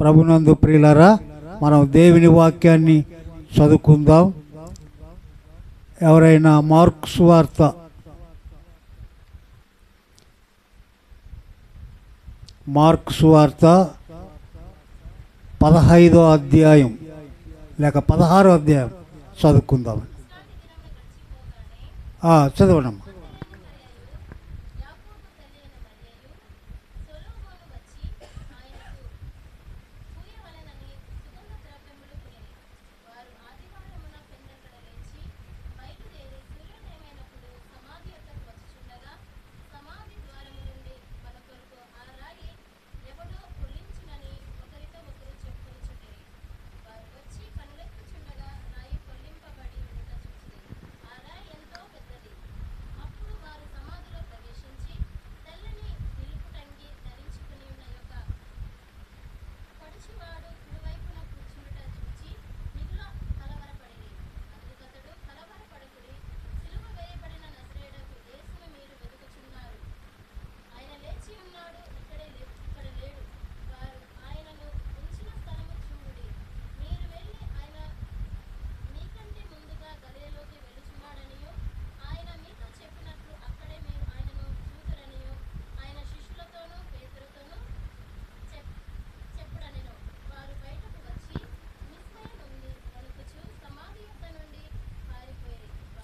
ప్రభునందు ప్రియులారా, మనం దేవుని వాక్యాన్ని చదువుకుందాం. ఎవరైనా మార్కు సువార్త 15వ అధ్యాయం లేక 16వ అధ్యాయం చదువుకుందాం. చదవనమ్మా.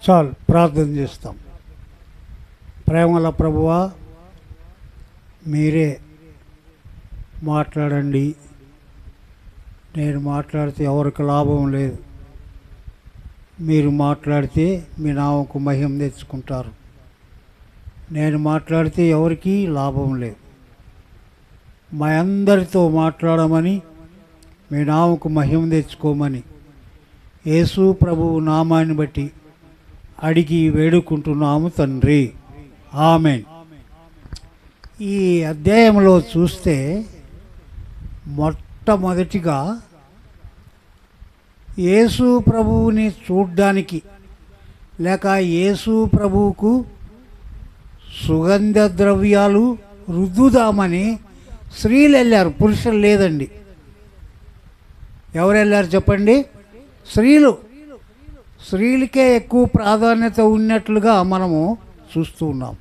చాలు, ప్రార్థన చేస్తాం. ప్రేమల ప్రభువా, మీరే మాట్లాడండి. నేను మాట్లాడితే ఎవరికి లాభం లేదు. మీరు మాట్లాడితే మీ నామకు మహిమ తెచ్చుకుంటారు. నేను మాట్లాడితే ఎవరికి లాభం లేదు. మా అందరితో మాట్లాడమని, మీ నామకు మహిమ తెచ్చుకోమని యేసు ప్రభువు నామాన్ని బట్టి అడిగి వేడుకుంటున్నాము తండ్రి, ఆమేన్. ఈ అధ్యాయంలో చూస్తే మొట్టమొదటిగా యేసు ప్రభువుని చూడ్డానికి లేక యేసు ప్రభువుకు సుగంధ ద్రవ్యాలు రుద్దుదామని స్త్రీలు వెళ్ళారు, పురుషులు లేదండి. ఎవరు వెళ్ళారు చెప్పండి? స్త్రీలకే ఎక్కువ ప్రాధాన్యత ఉన్నట్లుగా మనము చూస్తూ ఉన్నాం.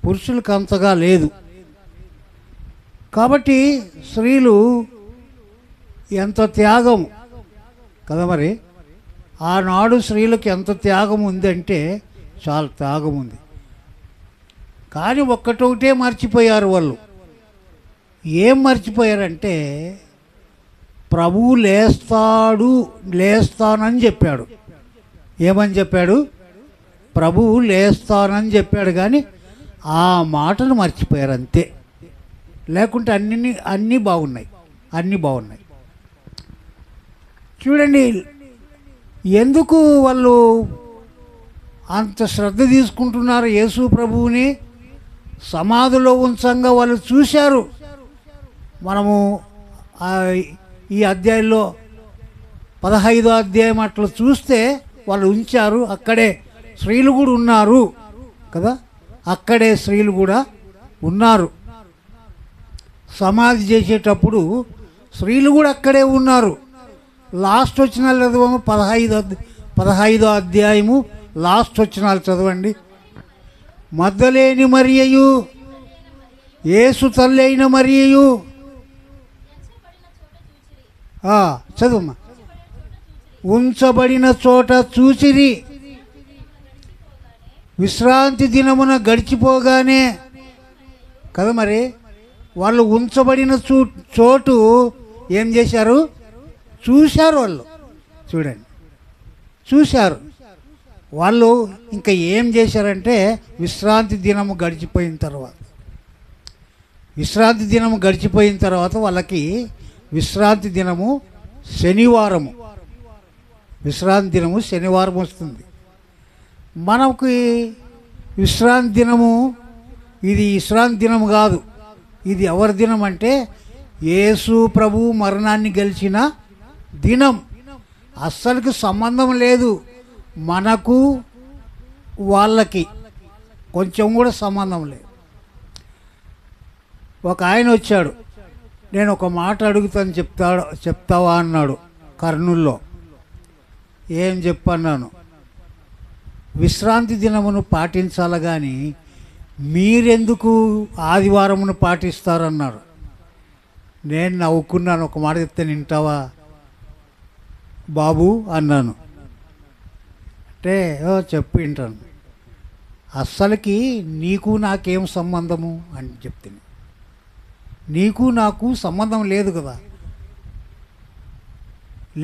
పురుషులకు అంతగా లేదు. కాబట్టి స్త్రీలు ఎంత త్యాగం కదా. మరి ఆనాడు స్త్రీలకు ఎంత త్యాగం ఉందంటే చాలా త్యాగం ఉంది. కానీ ఒక్కటొకటే మర్చిపోయారు వాళ్ళు. ఏం మర్చిపోయారంటే ప్రభువు లేస్తానని చెప్పాడు. ఏమని చెప్పాడు? ప్రభువు లేస్తానని చెప్పాడు, కానీ ఆ మాటను మర్చిపోయారు అంతే. లేకుంటే అన్నీ బాగున్నాయి. చూడండి, ఎందుకు వాళ్ళు అంత శ్రద్ధ తీసుకుంటున్నారు? యేసు ప్రభువుని సమాధిలో ఉంచంగా వాళ్ళు చూశారు. మనము ఈ అధ్యాయంలో 15వ అధ్యాయం అట్లా చూస్తే వాళ్ళు ఉంచారు. అక్కడే స్త్రీలు కూడా ఉన్నారు కదా. అక్కడే స్త్రీలు కూడా ఉన్నారు. సమాధి చేసేటప్పుడు స్త్రీలు కూడా అక్కడే ఉన్నారు. లాస్ట్ వచనాలు చదవము. 15వ అధ్యాయము లాస్ట్ వచనాలు చదవండి. మగ్దలేని మరియయు, యేసు తల్లి అయిన మరియయు, చదువమ్మా. ఉంచబడిన చోట చూచిరి. విశ్రాంతి దినమున గడిచిపోగానే కదా. మరి వాళ్ళు ఉంచబడిన చోటు ఏం చేశారు? చూశారు. వాళ్ళు చూడండి, చూశారు. వాళ్ళు ఇంకా ఏం చేశారంటే విశ్రాంతి దినము గడిచిపోయిన తర్వాత వాళ్ళకి విశ్రాంతి దినము శనివారం వస్తుంది. మనకి విశ్రాంతి దినము, ఇది విశ్రాంతి దినము కాదు. ఇది ఎవరి దినం అంటే యేసు ప్రభువు మరణాన్ని గెలిచిన దినం. అస్సలుకి సంబంధం లేదు మనకు వాళ్ళకి, కొంచెం కూడా సంబంధం లేదు. ఒక ఆయన వచ్చాడు, నేను ఒక మాట అడుగుతాను చెప్తావా అన్నాడు కర్నూల్లో. ఏం చెప్పన్నాను, విశ్రాంతి దినమును పాటించాలి కానీ మీరెందుకు ఆదివారమును పాటిస్తారన్నారు. నేను నవ్వుకున్నాను. ఒక మాట చెప్తే వింటావా బాబు అన్నాను. అంటే చెప్పు వింటాను. అస్సలకి నీకు నాకేం సంబంధము అని చెప్తాను. నీకు నాకు సంబంధం లేదు కదా,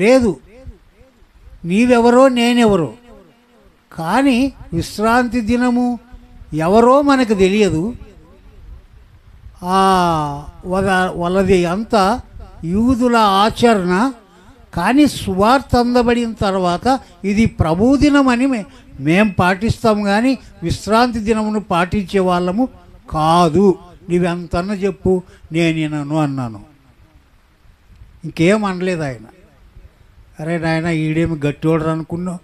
లేదు. నీవెవరో నేనెవరో, కానీ విశ్రాంతి దినము ఎవరో మనకు తెలియదు. వాళ్ళది అంతా యూదుల ఆచరణ. కానీ సువార్త అందబడిన తర్వాత ఇది ప్రభుదినం అని మేము పాటిస్తాం, కానీ విశ్రాంతి దినమును పాటించే వాళ్ళము కాదు. నువ్వెంతన్నా చెప్పు, నేను వినను అన్నాను. ఇంకేం అనలేదు ఆయన. అరే నాయన, ఈడేమి గట్టివాడు అనుకున్నావు,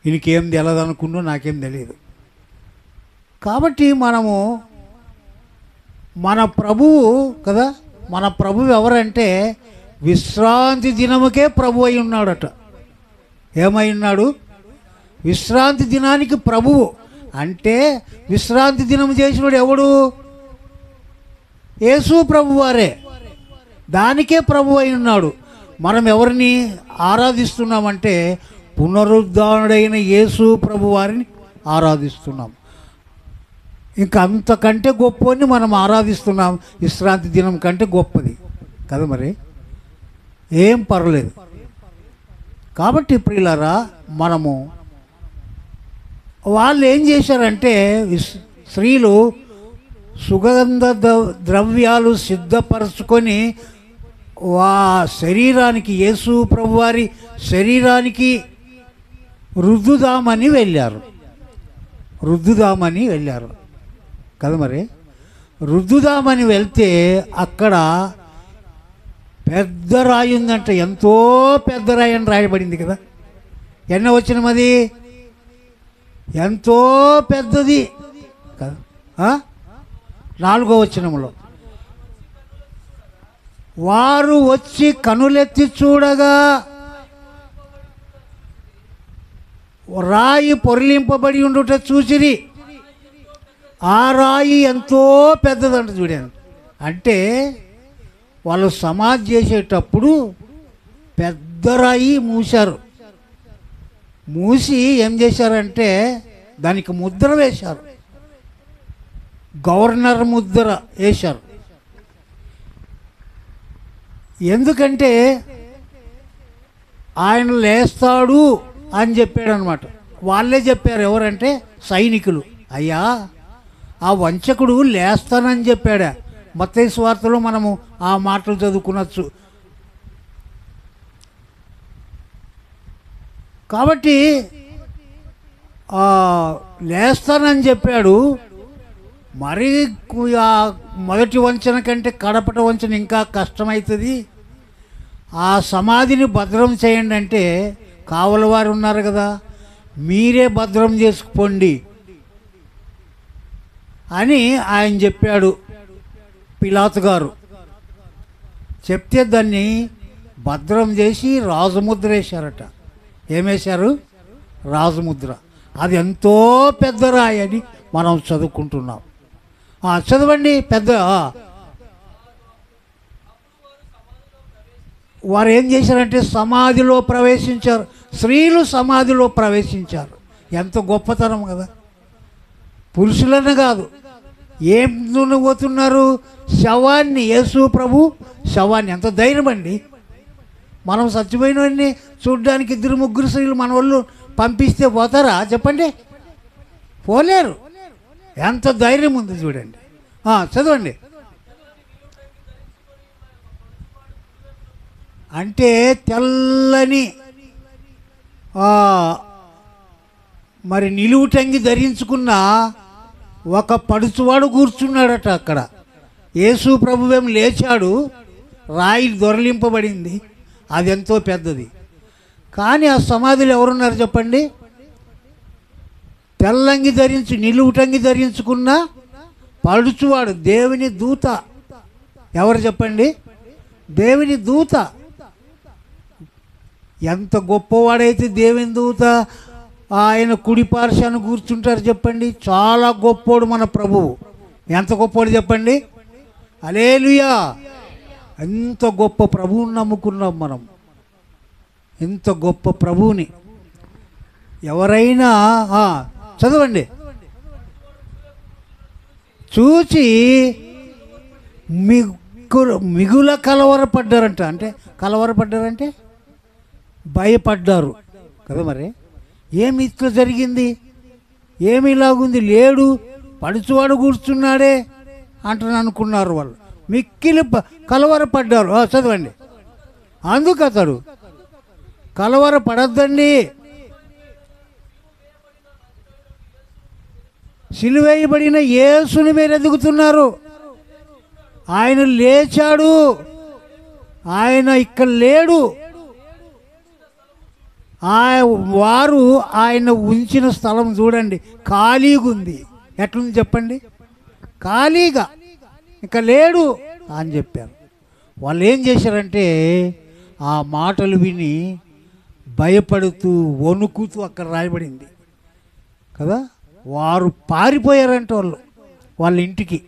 ఈయనకేం తెలియదు అనుకున్నావు, నాకేం తెలియదు. కాబట్టి మనము మన ప్రభువు కదా, మన ప్రభువు ఎవరంటే విశ్రాంతి దినముకే ప్రభు అయి ఉన్నాడట. ఏమై ఉన్నాడు? విశ్రాంతి దినానికి ప్రభువు. అంటే విశ్రాంతి దినం చేసినాడు ఎవడు? యేసు ప్రభువారే. దానికే ప్రభు అయి ఉన్నాడు. మనం ఎవరిని ఆరాధిస్తున్నామంటే పునరుద్ధానుడైన యేసు ప్రభువారిని ఆరాధిస్తున్నాం. ఇంకా అంతకంటే గొప్పని మనం ఆరాధిస్తున్నాం. విశ్రాంతి దినం కంటే గొప్పది కదా, మరి ఏం పర్లేదు. కాబట్టి ప్రియులారా, మనము వాళ్ళు ఏం చేశారంటే స్త్రీలు సుగంధ ద్రవ్యాలు సిద్ధపరచుకొని శరీరానికి, యేసు ప్రభువారి శరీరానికి రుద్దుదామని వెళ్ళారు కదా. మరి రుద్దుదామని వెళ్తే అక్కడ పెద్ద రాయి ఉందంట. ఎంతో పెద్ద రాయి అని రాయబడింది కదా. ఎన్న వచనమది? ఎంతో పెద్దది కదా. 4వ వచనంలో, వారు వచ్చి కనులెత్తి చూడగా రాయి పొరలింపబడి ఉండుట చూసిరి. ఆ రాయి ఎంతో పెద్దదంట. చూడండి, అంటే వాళ్ళు సమాధి చేసేటప్పుడు పెద్ద రాయి మూశారు. మూసి ఏం చేశారంటే దానికి ముద్ర వేశారు. గవర్నర్ ముద్ర వేశారు. ఎందుకంటే ఆయన లేస్తాడు అని చెప్పాడు అనమాట. వాళ్ళే చెప్పారు. ఎవరంటే సైనికులు. అయ్యా, ఆ వంచకుడు లేస్తానని చెప్పాడా? మత్తయి సువార్తలో మనము ఆ మాటలు చదువుకునొచ్చు. కాబట్టి లేస్తానని చెప్పాడు. మరి మొదటి వంచన కంటే కడపట వంచన ఇంకా కష్టమవుతుంది. ఆ సమాధిని భద్రం చేయండి అంటే కావలవారు ఉన్నారు కదా, మీరే భద్రం చేసుకుపోండి అని ఆయన చెప్పాడు. పిలాతు గారు చెప్తే దాన్ని భద్రం చేసి రాజముద్ర వేశారట. ఏమేశారు? రాజముద్ర. అది ఎంతో పెద్ద రాయి అని మనం చదువుకుంటున్నాం. చదవండి. పెద్ద వారు ఏం చేశారంటే సమాధిలో ప్రవేశించారు. స్త్రీలు సమాధిలో ప్రవేశించారు. ఎంత గొప్పతనం కదా. పురుషులను కాదు. ఏం పోతున్నారు? శవాన్ని, యేసు ప్రభు శవాన్ని. ఎంత ధైర్యం అండి. మనం చచ్చిపోయినవన్నీ చూడ్డానికి 2-3 స్త్రీలు మన వాళ్ళు పంపిస్తే పోతారా చెప్పండి? పోలేరు. ఎంత ధైర్యం ఉంది చూడండి. చదవండి. అంటే తెల్లని మరి నిలువుటంగి ధరించుకున్న ఒక పడుచువాడు కూర్చున్నాడట అక్కడ. యేసు ప్రభువేం లేచాడు. రాయి దొరలింపబడింది. అది ఎంతో పెద్దది. కానీ ఆ సమాధిలో ఎవరున్నారు చెప్పండి? తెల్లంగి ధరించి, నిలువుటంగి ధరించుకున్న పడుచువాడు, దేవుని దూత. ఎవరు చెప్పండి? దేవుని దూత. ఎంత గొప్పవాడైతే దేవుని దూత ఆయన కుడి పార్శ్వాన కూర్చుంటారు చెప్పండి. చాలా గొప్పోడు మన ప్రభువు. ఎంత గొప్పోడు చెప్పండి. హల్లెలూయా. ఎంత గొప్ప ప్రభువుని నమ్ముకున్నాం మనం. ఎంత గొప్ప ప్రభువుని. ఎవరైనా చదవండి. చూచి మిగుల కలవరపడ్డారంట. అంటే కలవరపడ్డారంటే భయపడ్డారు కదా. మరి ఏమి ఇట్లా జరిగింది, ఏమి ఇలాగుంది, లేడు పడుచువాడు కూర్చున్నాడే అంటని అనుకున్నారు వాళ్ళు. మిక్కిలి కలవరపడ్డారు. చదవండి. అందుకు అతడు కలవరపడద్దండి, సిలువేయబడిన యేసుని మీరు ఎదుగుతున్నారు. ఆయన లేచాడు, ఆయన ఇక్కడ లేడు. వారు ఆయన ఉంచిన స్థలం చూడండి, ఖాళీగా ఉంది. ఎట్లుంది చెప్పండి, ఖాళీగా, ఇక లేడు అని చెప్పారు. వాళ్ళు ఏం చేశారంటే ఆ మాటలు విని భయపడుతూ వణుకుతూ అక్కడ రాయబడింది కదా. వారు పారిపోయారంట. వాళ్ళ ఇంటికి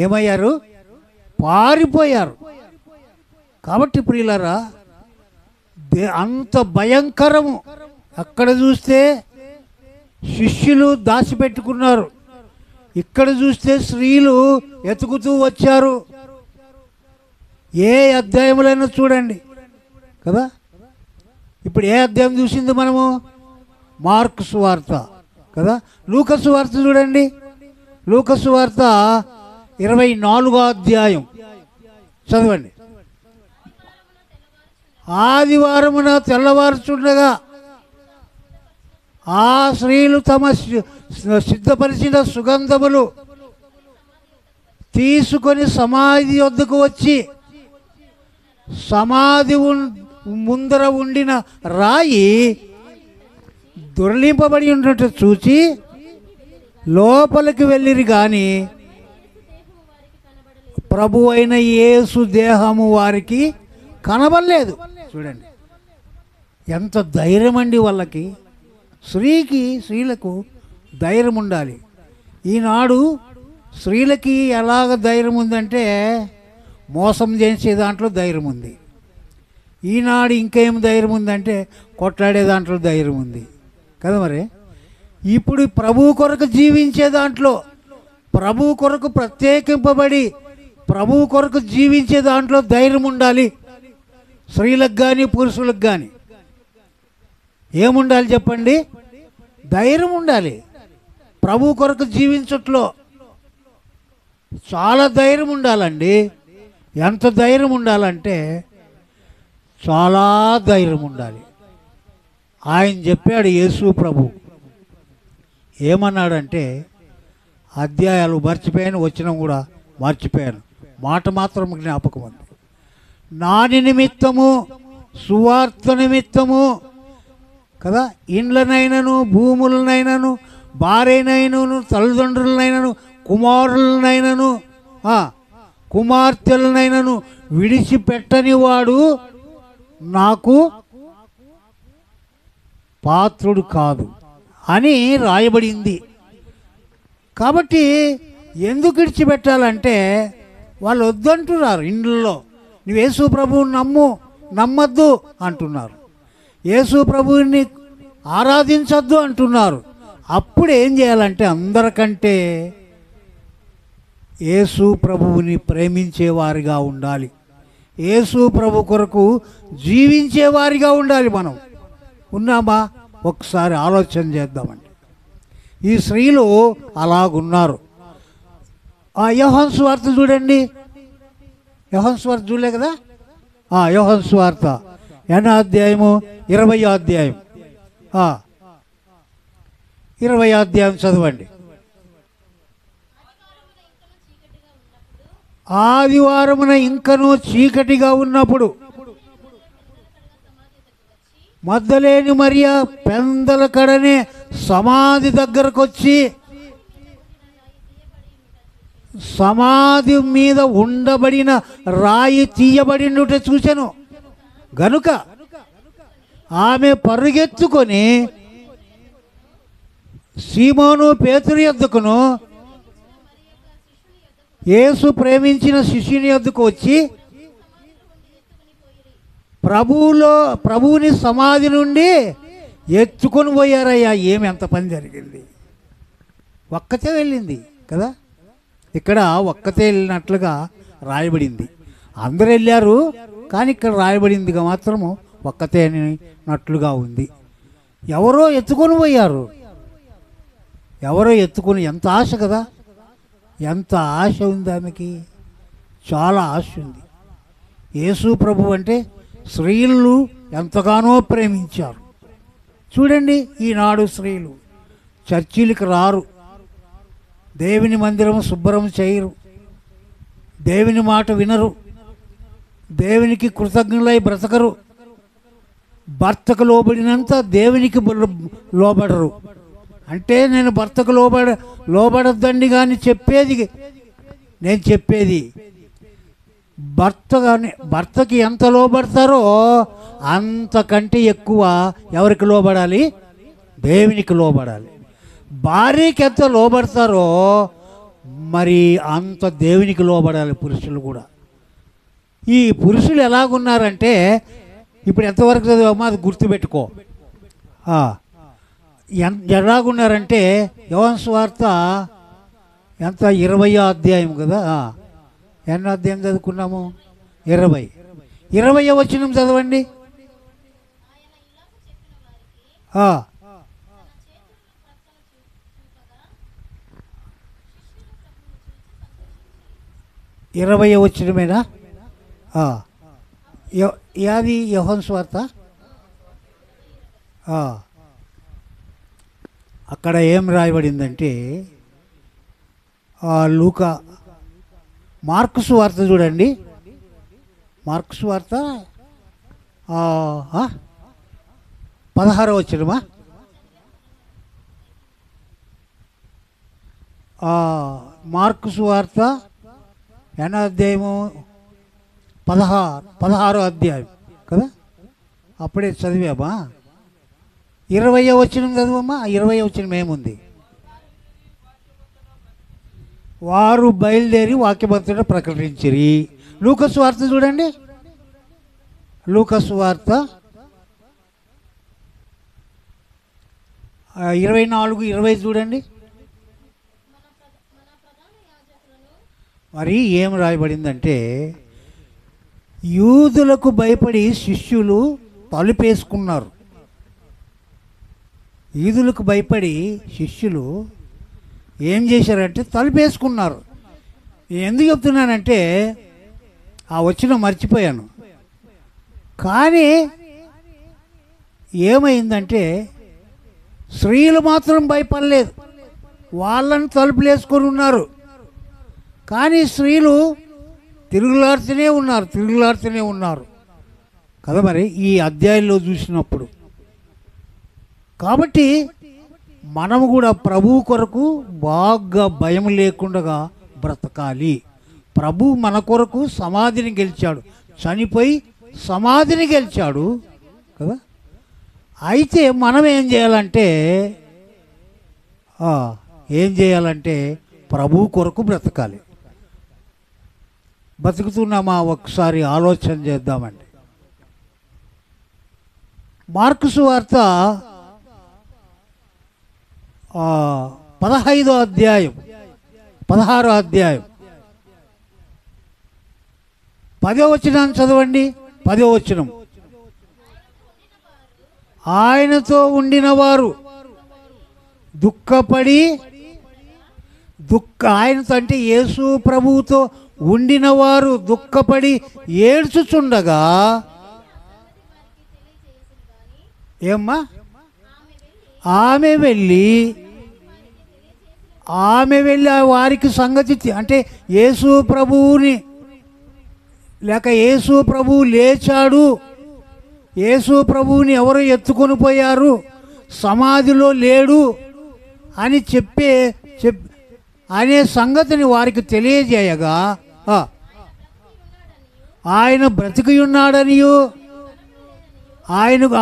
ఏమయ్యారు, పారిపోయారు. కాబట్టి ప్రియులారా, అంత భయంకరము. అక్కడ చూస్తే శిష్యులు దాచిపెట్టుకున్నారు, ఇక్కడ చూస్తే స్త్రీలు ఎతుకుతూ వచ్చారు. ఏ అధ్యాయములైనా చూడండి కదా. ఇప్పుడు ఏ అధ్యాయం చూసింది మనము? మార్కు సువార్త కదా. లూకా సువార్త చూడండి. లూకా సువార్త 24వ అధ్యాయం చదవండి. ఆదివారమున తెల్లవారుచుండగా ఆ స్త్రీలు తమ సిద్ధపరిచిన సుగంధములు తీసుకొని సమాధి వద్దకు వచ్చి సమాధి ముందర ఉండిన రాయి దొర్లింపబడి ఉన్నట్టు చూచి లోపలికి వెళ్ళిరి, కానీ ప్రభు అయిన యేసు దేహము వారికి కనబడలేదు. చూడండి ఎంత ధైర్యం అండి వాళ్ళకి. స్త్రీలకు ధైర్యం ఉండాలి. ఈనాడు స్త్రీలకి ఎలాగ ధైర్యం ఉందంటే మోసం చేసే దాంట్లో ధైర్యం ఉంది. ఈనాడు ఇంకేం ధైర్యం ఉందంటే కొట్లాడే దాంట్లో ధైర్యం ఉంది కదా. మరి ఇప్పుడు ప్రభు కొరకు జీవించే దాంట్లో, ప్రభు కొరకు ప్రత్యేకింపబడి ప్రభు కొరకు జీవించే దాంట్లో ధైర్యం ఉండాలి. స్త్రీలకు కానీ పురుషులకు కానీ ఏముండాలి చెప్పండి? ధైర్యం ఉండాలి. ప్రభు కొరకు జీవించట్లో చాలా ధైర్యం ఉండాలండి. ఎంత ధైర్యం ఉండాలంటే చాలా ధైర్యం ఉండాలి. ఆయన చెప్పాడు, యేసు ప్రభు ఏమన్నాడంటే, అధ్యాయాలు మర్చిపోయాను, వచ్చినా కూడా మర్చిపోయాను, మాట మాత్రం జ్ఞాపకం ఉంది. నా నిమిత్తము, సువార్త నిమిత్తము కదా, ఇండ్లనైనను భూములనైనను భార్యనైనను తల్లిదండ్రులనైనను కుమారులనైనను కుమార్తెలనైనను విడిచిపెట్టని వాడు నాకు పాత్రుడు కాదు అని రాయబడింది. కాబట్టి ఎందుకు విడిచిపెట్టాలంటే వాళ్ళు వద్దంటున్నారు. ఇండ్లలో నువ్వు యేసు ప్రభువుని నమ్మద్దు అంటున్నారు, యేసు ప్రభువుని ఆరాధించద్దు అంటున్నారు. అప్పుడు ఏం చేయాలంటే అందరికంటే యేసు ప్రభువుని ప్రేమించేవారిగా ఉండాలి, యేసు ప్రభు కొరకు జీవించేవారిగా ఉండాలి. మనం ఉన్నామా? ఒకసారి ఆలోచన చేద్దామండి. ఈ స్త్రీలు అలాగున్నారు. యోహాను సువార్త చూడండి. యోహాను సువార్త చూడలే కదా. యోహాను సువార్త ఎన్నో అధ్యాయము? 20వ అధ్యాయం. 20వ అధ్యాయం చదవండి. ఆదివారమున ఇంకనూ చీకటిగా ఉన్నప్పుడు మగ్దలేని మరియా పెందల కడనే సమాధి దగ్గరకు వచ్చి సమాధి మీద ఉండబడిన రాయి తీయబడినట్టు చూశాను. గనుక ఆమె పరుగెత్తుకొని సీమోను పేతురు యొద్దకును యేసు ప్రేమించిన శిష్యుని యొద్దకు వచ్చి ప్రభువుని సమాధి నుండి ఎత్తుకొని పోయారయ్యా. ఏమి ఎంత పని జరిగింది! ఒక్కతే వెళ్ళింది కదా, ఇక్కడ ఒక్కతే వెళ్ళినట్లుగా రాయబడింది. అందరూ వెళ్ళారు కానీ ఇక్కడ రాయబడిందిగా మాత్రము ఒక్కతే అన్నట్లుగా ఉంది. ఎవరో ఎత్తుకొని పోయారు, ఎవరో ఎత్తుకొని. ఎంత ఆశ కదా, ఎంత ఆశ ఉంది ఆమెకి, చాలా ఆశ ఉంది. యేసు ప్రభు అంటే స్త్రీలు ఎంతగానో ప్రేమించారు. చూడండి, ఈనాడు స్త్రీలు చర్చిలకు రారు, దేవుని మందిరం శుభ్రం చేయరు, దేవుని మాట వినరు, దేవునికి కృతజ్ఞులై బ్రతకరు, భర్తకు లోబడినంత దేవునికి లోబడరు. అంటే నేను భర్తకు లోబడద్దండి కానీ నేను చెప్పేది భర్తకి ఎంత లోబడతారో అంతకంటే ఎక్కువ ఎవరికి లోబడాలి? దేవునికి లోబడాలి. భార్యకి ఎంత లోబడతారో మరి అంత దేవునికి లోబడాలి పురుషులు కూడా. ఈ పురుషులు ఎలాగున్నారంటే, ఇప్పుడు ఎంతవరకు చదివామో అది గుర్తుపెట్టుకో. ఎలాగున్నారంటే యోహాను సువార్త ఎంత 20వ అధ్యాయం కదా, ఎన్నో అధ్యాయం చదువుకున్నాము? 20వ వచనం చదవండి. ఇరవై వచనమేనా? యాది యోహాను సువార్త. అక్కడ ఏం రాయబడిందంటే, లూకా మార్కు సువార్త చూడండి. మార్కు సువార్త 16వ వచనమా? మార్కు సువార్త ఎన్నో అధ్యాయము? 16వ అధ్యాయం కదా, అప్పుడే చదివామా? 20వ వచనం చదివమ్మా. 20వ వచనం ఏముంది? వారు బయలుదేరి వాక్యమంతటా ప్రకటించిరి. లూకా సువార్త చూడండి. లూకా సువార్త 24, 20 చూడండి. మరి ఏం రాయబడిందంటే, యూదులకు భయపడి శిష్యులు తలుపేసుకున్నారు. యూదులకు భయపడి శిష్యులు ఏం చేశారంటే తలుపేసుకున్నారు. ఎందుకు చెప్తున్నానంటే ఆ వచ్చిన మర్చిపోయాను. కానీ ఏమైందంటే స్త్రీలు మాత్రం భయపడలేదు, వాళ్ళని తలుపులేసుకొని ఉన్నారు. కానీ స్త్రీలు తిరుగులాడుతూనే ఉన్నారు కదా మరి ఈ అధ్యాయంలో చూసినప్పుడు. కాబట్టి మనము కూడా ప్రభువు కొరకు బాగా భయం లేకుండా బ్రతకాలి. ప్రభు మన కొరకు సమాధిని గెలిచాడు, చనిపోయి సమాధిని గెలిచాడు కదా. అయితే మనం ఏం చేయాలంటే ప్రభువు కొరకు బ్రతకాలి. బతుకుతున్నామా ఒకసారి ఆలోచన చేద్దామండి. మార్కు సువార్త 15వ అధ్యాయం 16వ అధ్యాయం 10వ వచనాన్ని చదవండి. 10వ వచనం, ఆయనతో ఉండిన వారు దుఃఖపడి ఆయనతో అంటే యేసు ప్రభువుతో ఉండిన వారు దుఃఖపడి ఏడ్చుచుండగా, ఏమ్మా? ఆమె వెళ్ళి వారికి సంగతి అంటే యేసు ప్రభువుని లేక యేసు ప్రభువు లేచాడు, యేసు ప్రభువుని ఎవరు ఎత్తుకొని పోయారు, సమాధిలో లేడు అని అనే సంగతిని వారికి తెలియజేయగా ఆయన బ్రతికి ఉన్నాడనియు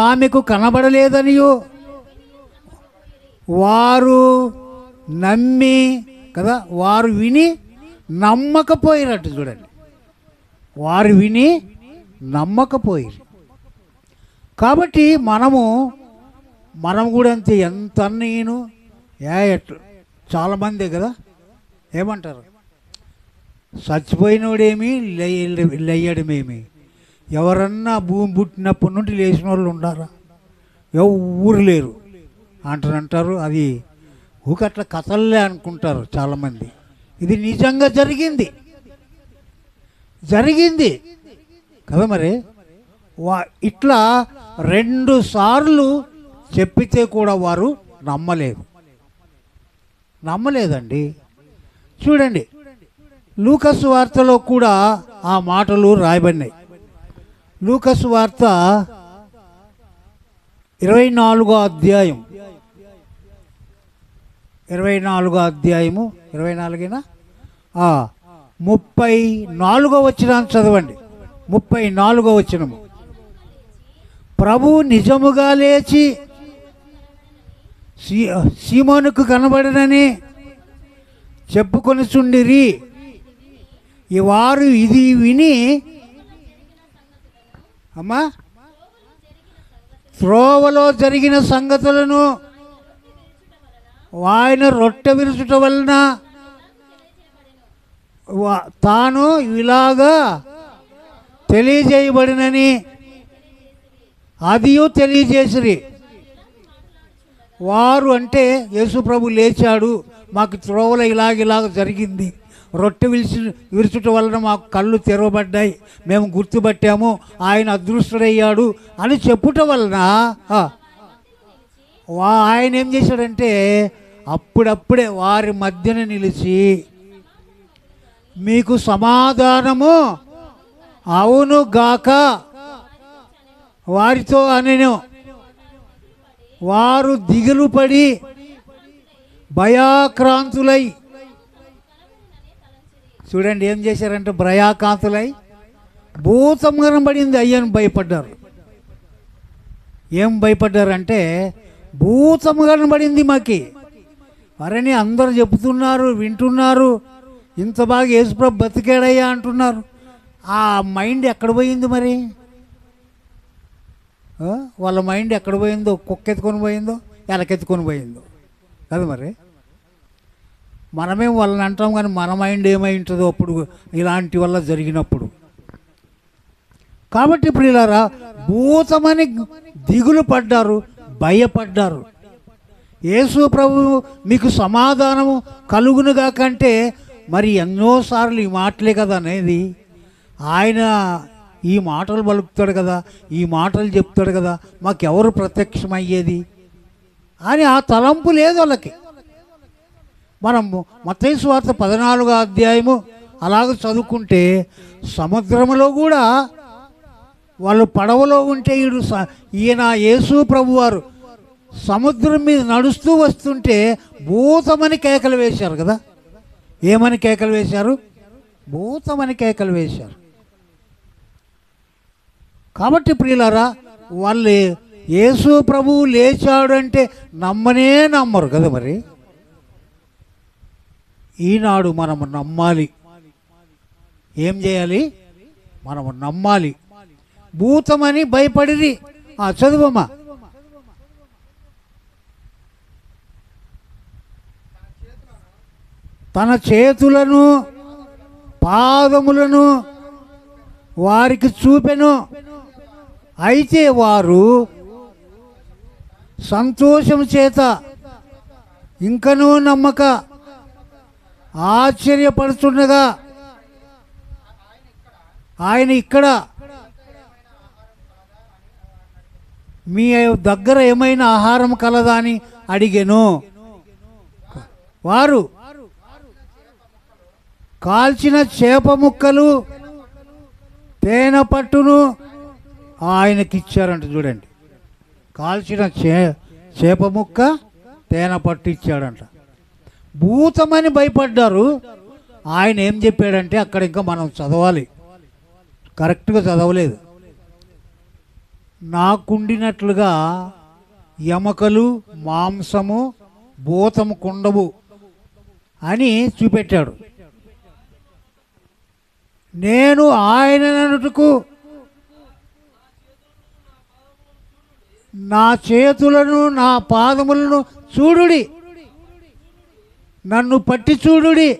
ఆమెకు కనబడలేదనియు వారు నమ్మి కదా, వారు విని నమ్మకపోయినట్టు. చూడండి, వారు విని నమ్మకపోయారు. కాబట్టి మనం కూడా అంతే. ఎంత నేను చాలామందే కదా ఏమంటారు, చచ్చిపోయినోడేమి లేయడమేమి. ఎవరన్నా భూమి పుట్టినప్పటి నుండి లేచిన వాళ్ళు ఉండారా? ఎవరు లేరు అంటారు. అది ఊకట్ల కథల్లే అనుకుంటారు చాలామంది. ఇది నిజంగా జరిగింది కదా. మరి ఇట్లా 2 సార్లు చెప్పితే కూడా వారు నమ్మలేదండి. చూడండి, లూకాసు వార్తలో కూడా ఆ మాటలు రాయబడినాయి. లూకాసు వార్త 24వ అధ్యాయం 34వ వచనాన్ని చదవండి. 34వ వచనము. ప్రభు నిజముగా లేచి సీమోనుకు కనబడనని చెప్పుకొనిచుండిరి. వారు ఇది విని అమ్మా త్రోవలో జరిగిన సంగతులను ఆయన రొట్టె విరుచుట వలన తాను ఇలాగా తెలియజేయబడినని అదియు తెలియజేసిరి. వారు అంటే యేసు ప్రభు లేచాడు, మాకు త్రోవలో ఇలాగ జరిగింది, రొట్టె విరుచుట వలన మాకు కళ్ళు తెరవబడ్డాయి, మేము గుర్తుపట్టాము, ఆయన అదృష్టుడయ్యాడు అని చెప్పుట వలన ఆయన ఏం చేశాడంటే అప్పుడప్పుడే వారి మధ్యన నిలిచి మీకు సమాధానము అవును గాక వారితో అనెను. వారు దిగులు పడి భయాక్రాంతులై, చూడండి ఏం చేశారంటే భయాక్రాంతులై భూతం కనబడింది అయ్యని భయపడ్డారు. ఏం భయపడ్డారంటే భూతం కనబడింది మాకి. మరని అందరు చెబుతున్నారు, వింటున్నారు, ఇంత బాగా యేసుప్రభు బతికాడయ్యా అంటున్నారు. ఆ మైండ్ ఎక్కడ పోయింది మరి? వాళ్ళ మైండ్ ఎక్కడ పోయిందో, కుక్కెత్తుకొని పోయిందో, ఎలకెత్తుకొని పోయిందో కదా. మరి మనమేం వాళ్ళని అంటాం, కానీ మన మైండ్ ఏమై ఉంటుందో అప్పుడు ఇలాంటి వల్ల జరిగినప్పుడు. కాబట్టి ఇప్పుడు ఇలా భూతమని దిగులు పడ్డారు, భయపడ్డారు. యేసు ప్రభు మీకు సమాధానము కలుగునుగా కంటే మరి ఎన్నోసార్లు ఈ మాటలే కదా అనేది. ఆయన ఈ మాటలు పలుకుతాడు కదా, ఈ మాటలు చెప్తాడు కదా, మాకెవరు ప్రత్యక్షమయ్యేది అని ఆ తలంపు లేదు వాళ్ళకి. మనం మత్తయి సువార్త 14వ అధ్యాయము అలాగ చదువుకుంటే సముద్రంలో కూడా వాళ్ళు పడవలో ఉంటే ఈయన యేసు ప్రభువారు సముద్రం మీద నడుస్తూ వస్తుంటే భూతమని కేకలు వేశారు కదా. ఏమని కేకలు వేశారు? భూతమని కేకలు వేశారు. కాబట్టి ప్రియులారా, వాళ్ళు యేసు ప్రభువు లేచాడు అంటే నమ్మరు కదా. మరి ఈనాడు మనము నమ్మాలి. ఏం చేయాలి? మనము నమ్మాలి. భూతమని భయపడిరి. చదువమ్మా. తన చేతులను పాదములను వారికి చూపెను. అయితే వారు సంతోషం చేత ఇంకనూ నమ్మక ఆశ్చర్యపడుతుండగా ఆయన ఇక్కడ మీ దగ్గర ఏమైనా ఆహారం కలదా అని అడిగెను. వారు కాల్చిన చేప ముక్కలు తేనె పట్టును ఆయనకిచ్చారంట. చూడండి, కాల్చిన చేప ముక్క తేనె పట్టు ఇచ్చాడంట. భూతమని భయపడ్డారు. ఆయన ఏం చెప్పాడంటే అక్కడ ఇంకా మనం చదవాలి, కరెక్ట్గా చదవలేదు. నాకుండినట్లుగా ఎముకలు మాంసము భూతము కుండవు అని చూపెట్టాడు. నేను ఆయననుటకు నా చేతులను నా పాదములను చూడుడి, నన్ను పట్టి చూడుడి,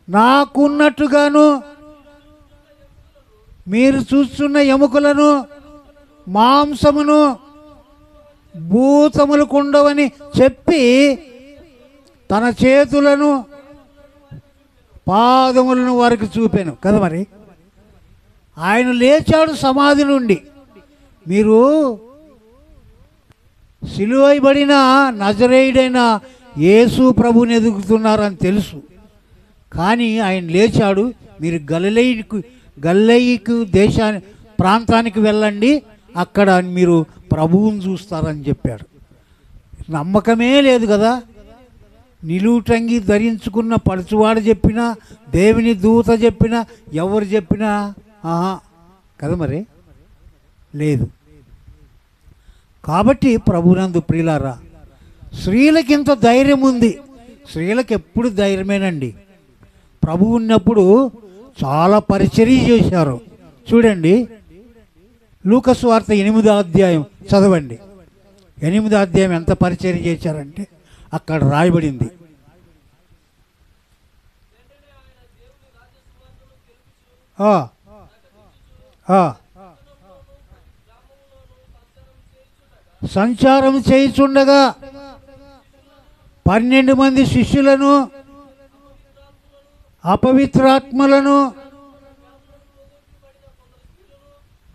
నాకున్నట్టుగాను మీరు చూస్తున్న ఎముకలను మాంసమును భూతములకు ఉండవని చెప్పి తన చేతులను పాదములను వారికి చూపాను కదా. మరి ఆయన లేచాడు సమాధి నుండి. మీరు సిలువైబడిన నజరేయుడైన యేసు ప్రభుని ఎదుగుతున్నారని తెలుసు, కానీ ఆయన లేచాడు. మీరు గలిలయకు ప్రాంతానికి వెళ్ళండి, అక్కడ మీరు ప్రభువుని చూస్తారని చెప్పాడు. నమ్మకమే లేదు కదా. నిలువుటంగి ధరించుకున్న పడుచువాడు చెప్పినా, దేవుని దూత చెప్పినా, ఎవరు చెప్పినా కదా మరి లేదు. కాబట్టి ప్రభునందు ప్రియులారా, స్త్రీలకి ఇంత ధైర్యం ఉంది. స్త్రీలకు ఎప్పుడు ధైర్యమేనండి. ప్రభు ఉన్నప్పుడు చాలా పరిచర్య చేశారు. చూడండి, లూకా సువార్త 8వ అధ్యాయం చదవండి. 8వ అధ్యాయం ఎంత పరిచర్య చేశారంటే అక్కడ రాయబడింది. సంచారం చేయుచుండగా 12 మంది శిష్యులను అపవిత్రాత్మలను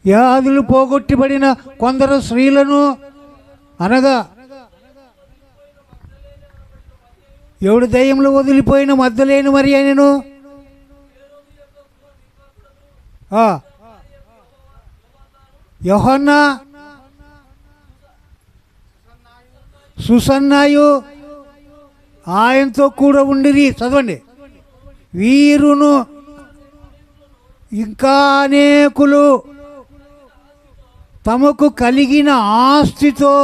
వ్యాధులు పోగొట్టబడిన కొందరు స్త్రీలను అనగా 7 దయ్యములు వదిలిపోయిన మగ్దలేనే మరి అయినను యోహన్నా సుసన్నాయు ఆయనతో కూడా ఉండిరి. చదవండి. వీరును ఇంకా అనేకులు తమకు కలిగిన ఆస్తితో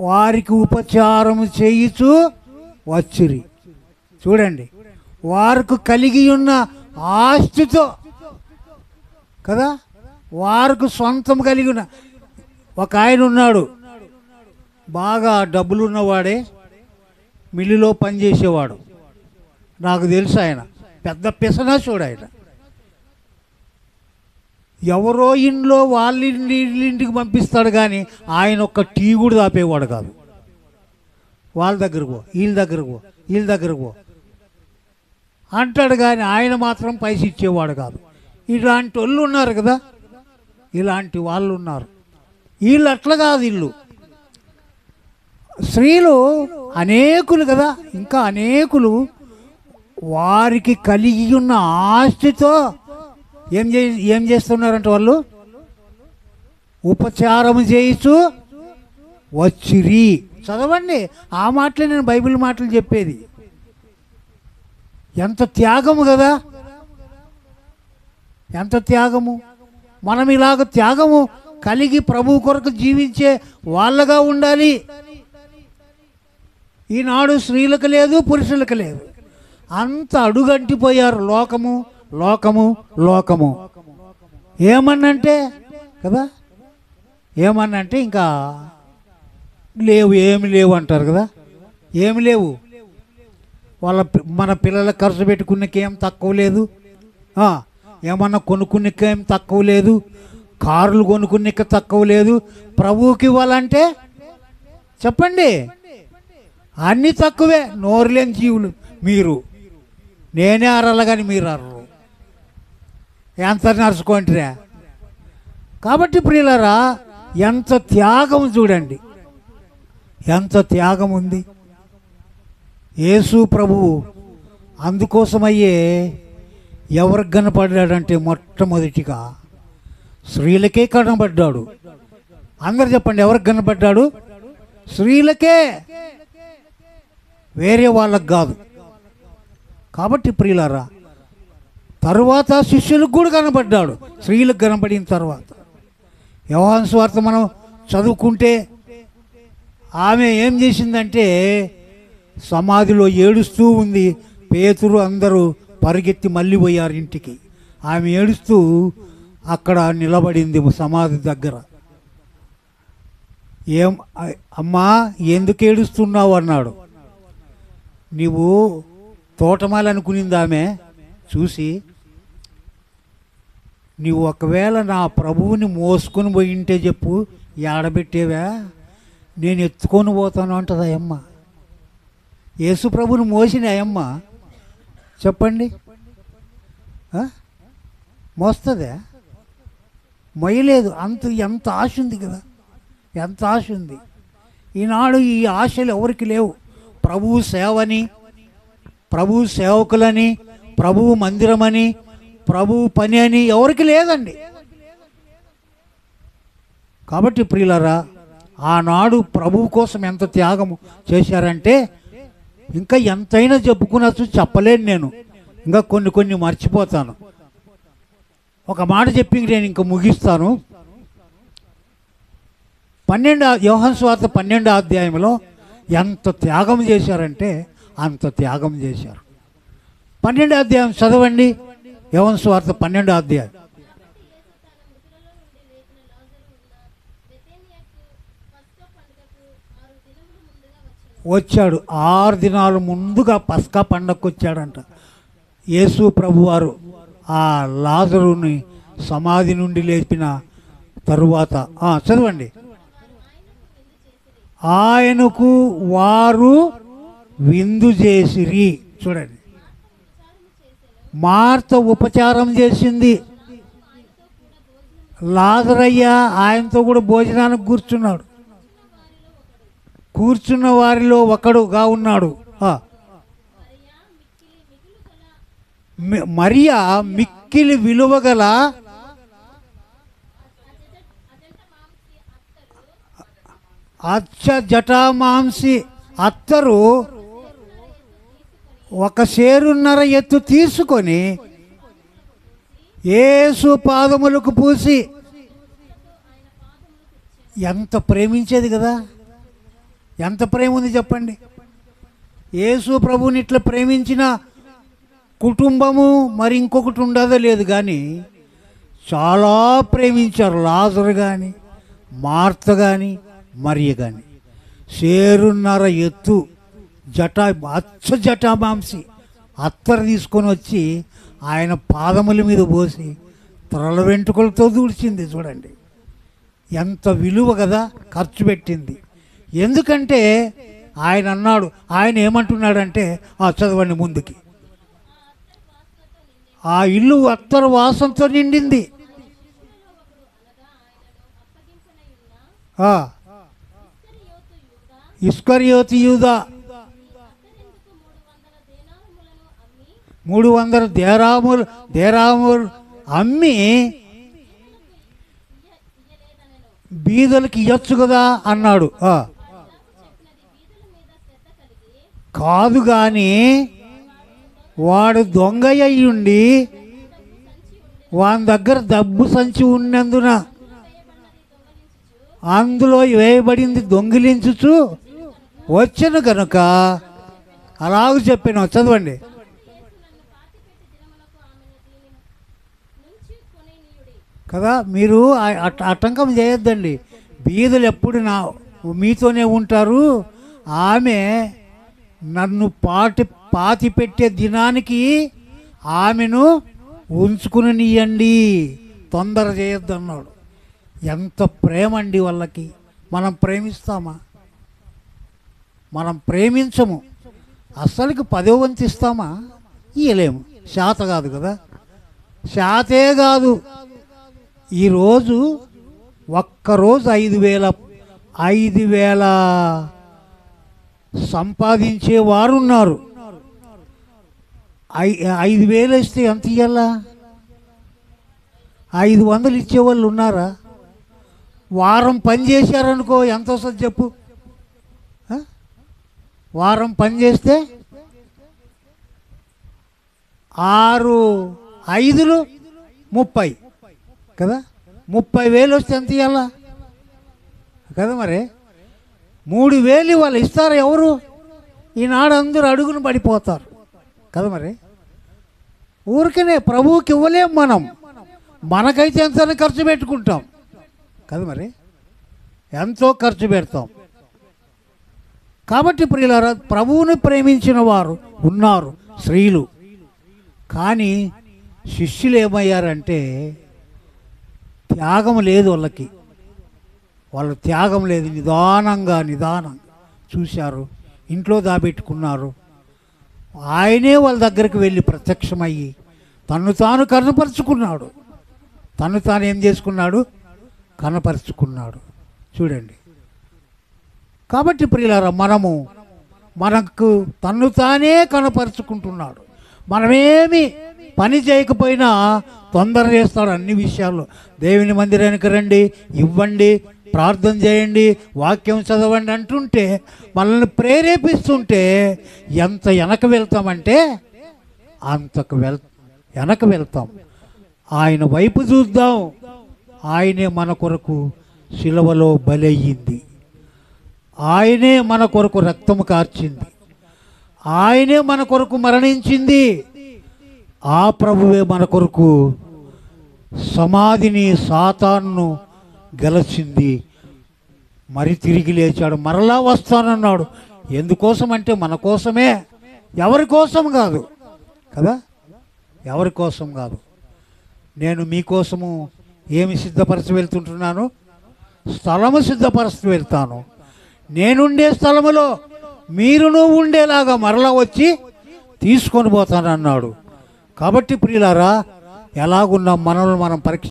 వారికి ఉపచారం చేయుచు వచ్చిరి. చూడండి, వారికి కలిగి ఉన్న ఆస్తితో కదా, వారికి సొంతం కలిగి ఉన్న ఒక ఆయన ఉన్నాడు, బాగా డబ్బులున్నవాడే, మిల్లులో పనిచేసేవాడు. నాకు తెలుసు, ఆయన పెద్ద పిసనాశుడు. ఆయన ఎవరో ఇంట్లో వాళ్ళ ఇంటికి పంపిస్తాడు, కానీ ఆయన ఒక్క టీ కూడా తాపేవాడు కాదు. వాళ్ళ దగ్గరకు పో, వీళ్ళ దగ్గరకు పో, వీళ్ళ దగ్గరకు పో అంటాడు, కానీ ఆయన మాత్రం పైసలు ఇచ్చేవాడు కాదు. ఇలాంటి వాళ్ళు ఉన్నారు కదా, ఇలాంటి వాళ్ళు ఉన్నారు. వీళ్ళు అట్లా కాదు, వీళ్ళు స్త్రీలు అనేకులు కదా, ఇంకా అనేకులు వారికి కలిగి ఉన్న ఆస్తితో ఏం చేస్తున్నారంటే వాళ్ళు ఉపచారం చేయిచు వచ్చిరి. చదవండి, ఆ మాటలే నేను బైబిల్ మాటలు చెప్పేది. ఎంత త్యాగము కదా, ఎంత త్యాగము. మనం ఇలాగ త్యాగము కలిగి ప్రభు కొరకు జీవించే వాళ్ళగా ఉండాలి. ఈనాడు స్త్రీలకు లేదు, పురుషులకు లేదు, అంత అడుగంటిపోయారు. లోకము లోకము లోకము. ఏమన్నంటే కదా, ఏమన్నంటే ఇంకా లేవు, ఏమి లేవు అంటారు కదా. ఏమి లేవు. మన పిల్లల ఖర్చు పెట్టుకునేకేం తక్కువ లేదు, ఏమన్నా కొనుక్కునేకేం తక్కువ లేదు, కార్లు కొనుక్కునేక తక్కువ లేదు. ప్రభువుకి ఇవ్వాలంటే చెప్పండి, అన్నీ తక్కువే. నోరులేని జీవులు మీరు. నేనే అరల కానీ మీరు అర్రు, ఎంత నడుచుకుంటారా. కాబట్టి ప్రియులారా, ఎంత త్యాగం చూడండి, ఎంత త్యాగం ఉంది. యేసు ప్రభువు అందుకోసమయ్యే ఎవరికి కనపడ్డాడంటే మొట్టమొదటిగా స్త్రీలకే కనపడ్డాడు. అందరు చెప్పండి, ఎవరికి కనపడ్డాడు? స్త్రీలకే. వేరే వాళ్ళకు కాదు. కాబట్టి ప్రియులారా, తరువాత శిష్యులకు కూడా కనబడ్డాడు. స్త్రీలకు కనబడిన తర్వాత యోహాను సువార్త మనం చదువుకుంటే ఆమె ఏం చేసిందంటే సమాధిలో ఏడుస్తూ ఉంది. పేతురు అందరూ పరిగెత్తి మళ్ళీ పోయారు ఇంటికి. ఆమె ఏడుస్తూ అక్కడ నిలబడింది సమాధి దగ్గర. ఏం అమ్మా ఎందుకు ఏడుస్తున్నావు అన్నాడు. నీవు తోటమాలి అనుకునింది ఆమె చూసి, నీవు ఒకవేళ నా ప్రభువుని మోసుకొని పోయింటే చెప్పు, ఏడబెట్టేవా, నేను ఎత్తుకొని పోతాను అంటది అయ్యమ్మ. యేసు ప్రభుని మోసిన అయ్యమ్మ చెప్పండి, మోస్తుందా? మొయ్యలేదు. ఎంత ఆశ ఉంది కదా, ఎంత ఆశ ఉంది. ఈనాడు ఈ ఆశలు ఎవరికి లేవు. ప్రభువు సేవని, ప్రభువు సేవకులని, ప్రభువు మందిరమని, ప్రభువు పని అని ఎవరికి లేదండి. కాబట్టి ప్రియులారా, ఆనాడు ప్రభువు కోసం ఎంత త్యాగం చేశారంటే ఇంకా ఎంతైనా చెప్పుకునొచ్చు, చెప్పలేను నేను. ఇంకా కొన్ని మర్చిపోతాను. ఒక మాట చెప్పి నేను ఇంకా ముగిస్తాను. యోహాను సువార్త 12వ అధ్యాయంలో ఎంత త్యాగం చేశారంటే అంత త్యాగం చేశారు. 12వ అధ్యాయం చదవండి. యోహాను సువార్త 12వ అధ్యాయం. వచ్చాడు 6 దినాలు ముందుగా పస్కా పండగకు వచ్చాడంట యేసు ప్రభువారు. ఆ లాజరుని సమాధి నుండి లేపిన తరువాత చదవండి. ఆయనకు వారు విందు చేసిరి. చూడండి, మార్త ఉపచారం చేసింది. లాజరయ్య ఆయనతో కూడా భోజనానికి కూర్చున్నాడు. కూర్చున్న వారిలో ఒకడుగా ఉన్నాడు. మరియా మిక్కిలి విలువగల జటామాంసి అత్తరు 1 సేరున్నర ఎత్తు తీసుకొని యేసు పాదములకు పూసి, ఎంత ప్రేమించేది కదా, ఎంత ప్రేమ ఉంది చెప్పండి. యేసు ప్రభుని ఇట్లా ప్రేమించిన కుటుంబము మరి ఇంకొకటి ఉండదో లేదు, కానీ చాలా ప్రేమించారు. లాజరు కానీ, మార్త కానీ, మరియ కానీ. సేరున్నర ఎత్తు జటామాంసి అత్తరు తీసుకొని వచ్చి ఆయన పాదముల మీద పోసి త్రల వెంట్రుకలతో దూడ్చింది. చూడండి ఎంత విలువ కదా, ఖర్చు పెట్టింది. ఎందుకంటే ఆయన అన్నాడు, ఆయన ఏమంటున్నాడంటే చదవండి ముందుకి, ఆ ఇల్లు అత్తరు వాసంతో నిండింది. ఇస్కరియోతు యూదా 300 దేరాములు అమ్మి బీదలకి ఇయ్యొచ్చు కదా అన్నాడు. కాదు కానీ వాడు దొంగ అయ్యుండి వాని దగ్గర డబ్బు సంచి ఉన్నందున అందులో వేయబడింది దొంగిలించుచు వచ్చను కనుక అలాగ చెప్పాను. చదవండి. కదా, మీరు ఆటంకం చేయొద్దండి. బీదలు ఎప్పుడు మీతోనే ఉంటారు. ఆమె నన్ను పాతి పెట్టే దినానికి ఆమెను ఉంచుకుని నీయండి, తొందర చేయొద్దు అన్నాడు. ఎంత ప్రేమ అండి వాళ్ళకి. మనం ప్రేమిస్తామా? మనం ప్రేమించము. అస్సలకి 10వ వంతు ఇస్తామా? ఇయ్యలేము. శాత కాదు కదా, శాతే కాదు. ఈరోజు ఒక్కరోజు 5,000 సంపాదించేవారు ఉన్నారు. 5,000 ఇస్తే ఎంత ఇవ్వాలా? 500 ఇచ్చేవాళ్ళు ఉన్నారా? వారం పని చేశారనుకో ఎంత వస్తుంది చెప్పు? వారం పని చేస్తే 6 5 30 కదా, 30,000 వస్తే ఎంత ఇవ్వాలా కదా? మరి 3,000 వాళ్ళు ఇస్తారు ఎవరు? ఈనాడు అందరూ అడుగును పడిపోతారు కదా. మరి ఊరికనే ప్రభువుకి ఇవ్వలేం మనం, మనకైతే ఎంత ఖర్చు పెట్టుకుంటాం కదా. మరి ఎంతో ఖర్చు పెడతాం. కాబట్టి ప్రియులారా, ప్రభువుని ప్రేమించిన వారు ఉన్నారు స్త్రీలు. కానీ శిష్యులు ఏమయ్యారంటే త్యాగం లేదు వాళ్ళకి, వాళ్ళ త్యాగం లేదు. నిదానంగా చూశారు, ఇంట్లో దాబెట్టుకున్నారు. ఆయనే వాళ్ళ దగ్గరికి వెళ్ళి ప్రత్యక్షమయ్యి తను తాను కనపరుచుకున్నాడు. తను తాను ఏం చేసుకున్నాడు? కనపరుచుకున్నాడు. చూడండి. కాబట్టి ప్రియులారా, మనకు తను తానే కనపరుచుకుంటున్నాడు. మనమేమి పని చేయకపోయినా తొందర చేస్తాడు అన్ని విషయాల్లో. దేవుని మందిరానికి రండి, ఇవ్వండి, ప్రార్థన చేయండి, వాక్యం చదవండి అంటుంటే, మనల్ని ప్రేరేపిస్తుంటే ఎంత వెనక వెళ్తామంటే అంతకు వెనక వెళ్తాం. ఆయన వైపు చూద్దాం. ఆయనే మన కొరకు శిలువలో బలయ్యింది. ఆయనే మన కొరకు రక్తము కార్చింది. ఆయనే మన కొరకు మరణించింది. ఆ ప్రభువే మన కొరకు సమాధిని, సాతాను గెలిచింది. మరి తిరిగి లేచాడు, మరలా వస్తానన్నాడు. ఎందుకోసం అంటే మన కోసమే, ఎవరి కోసం కాదు కదా, ఎవరి కోసం కాదు. నేను మీకోసము ఏమి సిద్ధపరచి వెళ్తుంటున్నాను? స్థలము సిద్ధపరచి వెళ్తాను. నేనుండే స్థలములో మీరును ఉండేలాగా మరలా వచ్చి తీసుకొని పోతానన్నాడు. కాబట్టి ప్రియులారా, ఎలాగున్నాం మనల్ని మనం పరీక్ష